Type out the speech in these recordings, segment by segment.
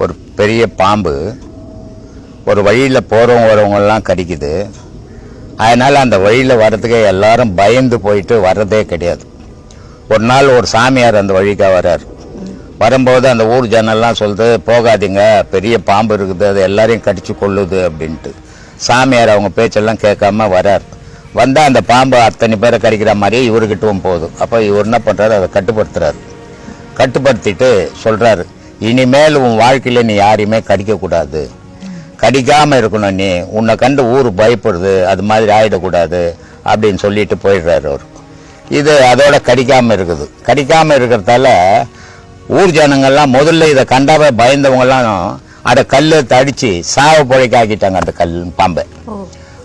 ஒரு பெரிய பாம்பு ஒரு வழியில் போகிறவங்க வரவங்கெல்லாம் கடிக்குது. அதனால் அந்த வழியில் வர்றதுக்கே எல்லாரும் பயந்து போயிட்டு வர்றதே கிடையாது. ஒரு நாள் ஒரு சாமியார் அந்த வழிக்காக வர்றார். வரும்போது அந்த ஊர் ஜனெல்லாம் சொல்லுது, போகாதீங்க, பெரிய பாம்பு இருக்குது, அது எல்லாரையும் கடிச்சு கொள்ளுது அப்படின்ட்டு. சாமியார் அவங்க பேச்செல்லாம் கேட்காம வர்றார். வந்தால் அந்த பாம்பு அத்தனை பேரை கடிக்கிற மாதிரியே இவர்கிட்டவும் போகுது. அப்போ இவர் என்ன பண்ணுறாரு, அதை கட்டுப்படுத்துறாரு. கட்டுப்படுத்திட்டு சொல்கிறாரு, இனிமேல் உன் வாழ்க்கையில் நீ யாரையுமே கடிக்கக்கூடாது, கடிக்காமல் இருக்கணும், நீ உன்னை கண்டு ஊர் பயப்படுது, அது மாதிரி ஆகிடக்கூடாது அப்படின்னு சொல்லிட்டு போயிடுறாரு அவர். இது அதோட கடிக்காமல் இருக்குது. கடிக்காமல் இருக்கிறதால ஊர் ஜனங்கள்லாம் முதல்ல இதை கண்டாவே பயந்தவங்கெல்லாம் அதை கல் தடித்து சாவ பொழைக்க ஆக்கிட்டாங்க அந்த கல் பாம்பை.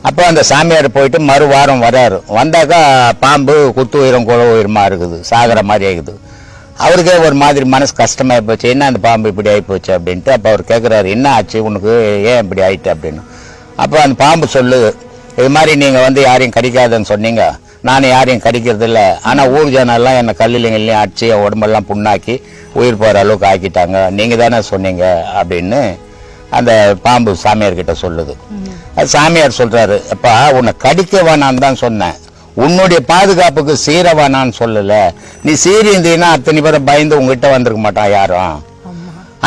அப்போ அந்த சாமியார் போயிட்டு மறு வாரம் வர்றாரு. வந்தாக்கா பாம்பு குத்து உயிரம் குல உயிரமா இருக்குது, சாகிற மாதிரி ஆகுது. அவருக்கே ஒரு மாதிரி மனசு கஷ்டமாகி போச்சு, என்ன அந்த பாம்பு இப்படி ஆகிப்போச்சு அப்படின்ட்டு. அப்போ அவர் கேட்குறாரு, என்ன ஆச்சு உனக்கு, ஏன் இப்படி ஆயிட்டு அப்படின்னு. அப்போ அந்த பாம்பு சொல்லுது, இது மாதிரி நீங்கள் யாரையும் கடிக்காதுன்னு சொன்னீங்க, நான் யாரையும் கடிக்கிறது இல்லை, ஆனால் ஊர் ஜனெல்லாம் என்னை கல்லுலைங்கள்லையும் அடிச்சு என் உடம்பெல்லாம் புண்ணாக்கி உயிர் போகிற அளவுக்கு ஆக்கிட்டாங்க, நீங்கள் தானே சொன்னீங்க அப்படின்னு அந்த பாம்பு சாமியார்கிட்ட சொல்லுது. அது சாமியார் சொல்கிறாரு, அப்பா உன்னை கடிக்க வேணான்னு தான் சொன்னேன், உன்னுடைய பாதுகாப்புக்கு சீர வேணான்னு சொல்லலை. நீ சீரி இருந்தீங்கன்னா அத்தனை பேரை பயந்து உங்ககிட்ட வந்திருக்க மாட்டான் யாரும்.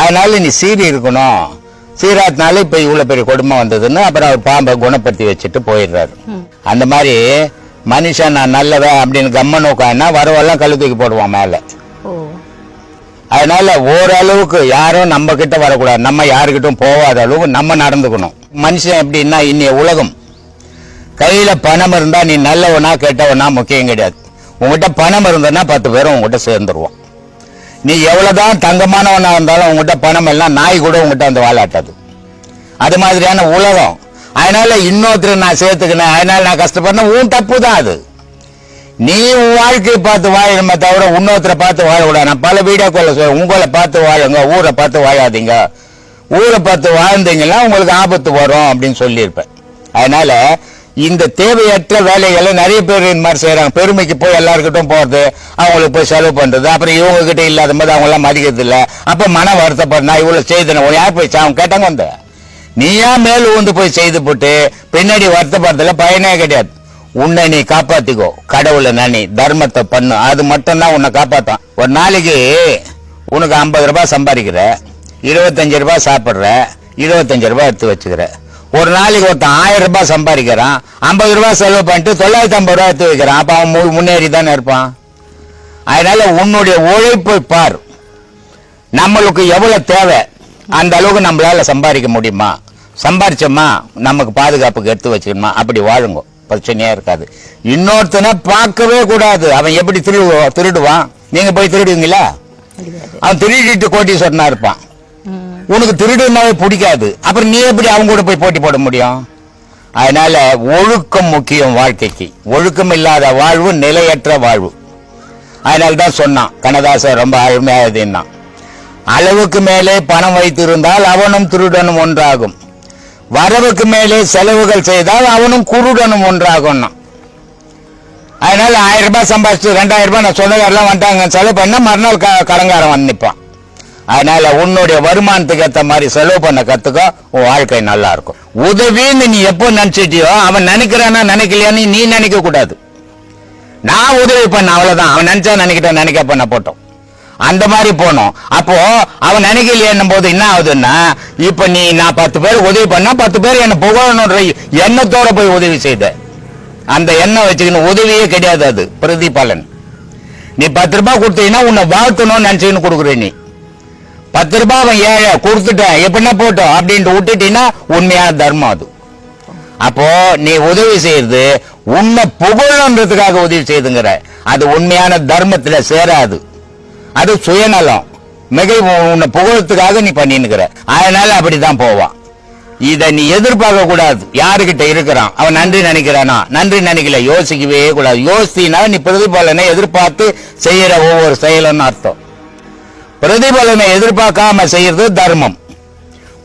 அதனால நீ சீரி இருக்கணும், சீராத்தினால இப்போ இவ்வளோ பெரிய கொடுமை வந்ததுன்னு அப்புறம் அவர் பாம்பை குணப்படுத்தி வச்சுட்டு போயிடுறாரு. அந்த மாதிரி மனுஷன் நான் நல்லவன் அப்படின்னு கம்ம நோக்கான்னா வரவெல்லாம் கழு தூக்கி போடுவான் மேலே. அதனால ஓரளவுக்கு யாரும் நம்ம கிட்ட வரக்கூடாது, நம்ம யாருக்கிட்டும் போகாத அளவுக்கு நம்ம நடந்துக்கணும். மனுஷன் எப்படின்னா, இன்னைய உலகம் கையில பணம் இருந்தா நீ நல்லவனா கெட்டவனா முக்கியம் கிடையாது. உங்ககிட்ட பணம் இருந்ததுன்னா 10 பேரும் உங்ககிட்ட சேர்ந்துருவோம். நீ எவ்வளவுதான் தங்கமானவனா இருந்தாலும் உங்ககிட்ட பணம் எல்லாம் நாய் கூட உங்ககிட்ட அந்த வாழாட்டாது. அது மாதிரியான உலகம். அதனால இன்னொருத்தர் நான் சேர்த்துக்கினேன், அதனால நான் கஷ்டப்படுறேன், உன் தப்பு தான் அது. நீ உன் வாழ்க்கையை பார்த்து வாழணுமே தவிர இன்னொருத்தரை பார்த்து வாழக்கூடாது. நான் பல வீடியோக்களை சொல்ல, உங்களை பார்த்து வாழுங்க, ஊரை பார்த்து வாழாதீங்க. ஊரை பார்த்து வாழ்ந்தீங்கன்னா உங்களுக்கு ஆபத்து வரும் அப்படின்னு சொல்லியிருப்பேன். அதனால இந்த தேவையற்ற வேலைகளை நிறைய பேர் இந்த மாதிரி செய்யறாங்க. பெருமைக்கு போய் எல்லாருக்கிட்டும் போறது, அவங்களுக்கு போய் செலவு பண்றது, அப்புறம் இவங்க கிட்ட இல்லாத போது அவங்க எல்லாம் மதிக்கிறது இல்லை. அப்ப மன வருத்தப்பட, நான் இவ்வளவு செய்தேன், யார் போய் அவங்க கேட்டாங்க, வந்த நீயா மேல் ஊந்து போய் செய்து போட்டு பின்னாடி வருத்தப்படுறதுல பயனே கிடையாது. உன்னை நீ காப்பாத்திக்கோ, கடவுளை நானி தர்மத்தை பண்ணு, அது மட்டும்தான் உன்னை காப்பாத்தான். ஒரு நாளைக்கு உனக்கு 50 ரூபாய் சம்பாதிக்கிற, 25 ரூபாய் சாப்பிட்ற, 25 ரூபாய் எடுத்து வச்சுக்கிற. ஒரு நாளைக்கு ஒருத்தன் 1000 ரூபாய் சம்பாதிக்கிறான், 50 ரூபாய் செலவு பண்ணிட்டு 950 ரூபாய் எடுத்து வைக்கிறான். அப்ப அவன் முன்னேறி தானே இருப்பான். அதனால உன்னுடைய உழைப்பை பார், நம்மளுக்கு எவ்வளவு தேவை அந்த அளவுக்கு நம்மளால சம்பாதிக்க முடியுமா, சம்பாரிச்சோமா நமக்கு பாதுகாப்புக்கு எடுத்து வச்சுக்கணுமா, அப்படி வாழுங்க, பிரச்சனையா இருக்காது. இன்னொருத்தனை பார்க்கவே கூடாது, அவன் எப்படி திருடுவான். நீங்க போய் திருடுவீங்களா? அவன் திருடிட்டு கோட்டீஸ்வரனா இருப்பான். உனக்கு திருடுனாவே பிடிக்காது, அப்புறம் நீ எப்படி அவங்க கூட போய் போட்டி போட முடியும்? அதனால ஒழுக்கம் முக்கியம் வாழ்க்கைக்கு. ஒழுக்கம் இல்லாத வாழ்வு நிலையற்ற வாழ்வு. அதனால்தான் சொன்னான் கண்ணதாசன், ரொம்ப அருமையானதுன்னா, அளவுக்கு மேலே பணம் வைத்திருந்தால் அவனும் திருடனும் ஒன்றாகும், வரவுக்கு மேலே செலவுகள் செய்தால் அவனும் குருடனும் ஒன்றாகும். அதனால 1000 ரூபாய் சம்பாதிச்சு 2000 ரூபாய் நான் சொந்தக்காரெல்லாம் வந்துட்டாங்க செலவு பண்ண மறுநாள் கடங்காரன் வந்து நிற்பான். அதனால உன்னுடைய வருமானத்துக்கு ஏற்ற மாதிரி செலவு பண்ண கத்துக்கோ, உன் வாழ்க்கை நல்லா இருக்கும். உதவின்னு நீ எப்போ நினைச்சிட்டியோ, அவன் நினைக்கிறானா நினைக்கலையான்னு நீ நினைக்க கூடாது. நான் உதவி பண்ண அவ்வளவுதான், அவன் நினைச்சா நினைக்கிட்டோம், நினைக்க பண்ண போட்டோம், அந்த மாதிரி போனோம். அப்போ அவன் நினைக்கலையேன்னும் போது என்ன ஆகுதுன்னா, இப்ப நான் 10 பேர் உதவி பண்ணா 10 பேர் என்ன புகழணுன்ற எண்ணத்தோட போய் உதவி செய்த, அந்த எண்ணம் வச்சுக்கணும். உதவியே கிடையாது, அது பிரதிபலன். நீ 10 ரூபாய் கொடுத்தீங்கன்னா உன்னை வாழ்த்தணும்னு நினைச்சுன்னு கொடுக்குற. நீ 10 ரூபாய் அவன் ஏழை கொடுத்துட்டேன் எப்படின்னா போட்டோம் அப்படின்ட்டு விட்டுட்டீங்கன்னா உண்மையான தர்மம் அது. அப்போ நீ உதவி செய்யறது உன்னை புகழன்றதுக்காக உதவி செய்துங்கிற, அது உண்மையான தர்மத்துல சேராது, அது சுயநலம். மிக உன்னை புகழத்துக்காக நீ பண்ணினுக்கிற. அதனால அப்படிதான் போவான். இதை நீ எதிர்பார்க்க கூடாது. யாருகிட்ட இருக்கிறான், அவன் நன்றி நினைக்கிறானா, நன்றி நினைக்கல, யோசிக்கவே கூடாது. யோசினா நீ பிரதிபலனை எதிர்பார்த்து செய்யற ஒவ்வொரு செயலும் அர்த்தம். பிரதிபலனை எதிர்பார்க்காம செய்யறது தர்மம்.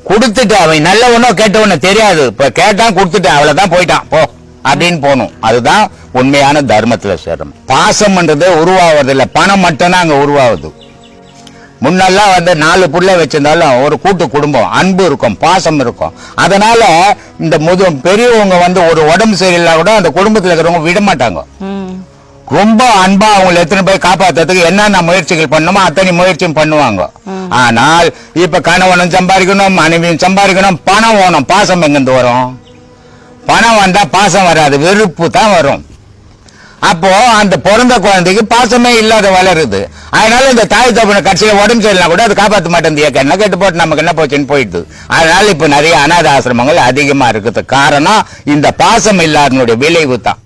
கொடுத்துட்டு அவன் நல்லவனோ கெட்டவனோ தெரியாது, இப்ப கேட்டான் கொடுத்துட்டான், அவ்வளவுதான், போயிட்டான் போ அப்படின்னு போகணும். அதுதான் உண்மையான தர்மத்துல சேரும். பாசம்ன்றது உருவாவதில்லை, பணம் மட்டும்தான் அங்க உருவாகுது. முன்னெல்லாம் வந்து 4 புள்ள வச்சிருந்தாலும் ஒரு கூட்டு குடும்பம், அன்பு இருக்கும், பாசம் இருக்கும். அதனால இந்த பெரியவங்க வந்து ஒரு உடம்பு சரியில்லை கூட அந்த குடும்பத்துல இருக்கிறவங்க விட மாட்டாங்க. ரொம்ப அன்பா அவங்களை எத்தனை போய் காப்பாத்துறதுக்கு என்னென்ன முயற்சிகள் பண்ணுமோ அத்தனை முயற்சியும் பண்ணுவாங்க. ஆனால் இப்ப கணவனும் சம்பாதிக்கணும், மனைவியும் சம்பாதிக்கணும், பணம் வேணும். பாசம் எங்கிருந்து வரும்? பணம் வந்தா பாசம் வராது, வெறுப்பு தான் வரும். அப்போ அந்த பிறந்த குழந்தைக்கு பாசமே இல்லாத வளருது. அதனால இந்த தாய் தகப்பனை கட்சியில உடம்பு சரியில்லை கூட அது காப்பாற்ற மாட்டேன், என்ன கேட்டு போட்டு நமக்கு என்ன போச்சுன்னு போயிடுது. அதனால இப்ப நிறைய அநாத ஆசிரமங்கள் அதிகமா இருக்குது. காரணம் இந்த பாசம் இல்லாதனுடைய விளைவு தான்.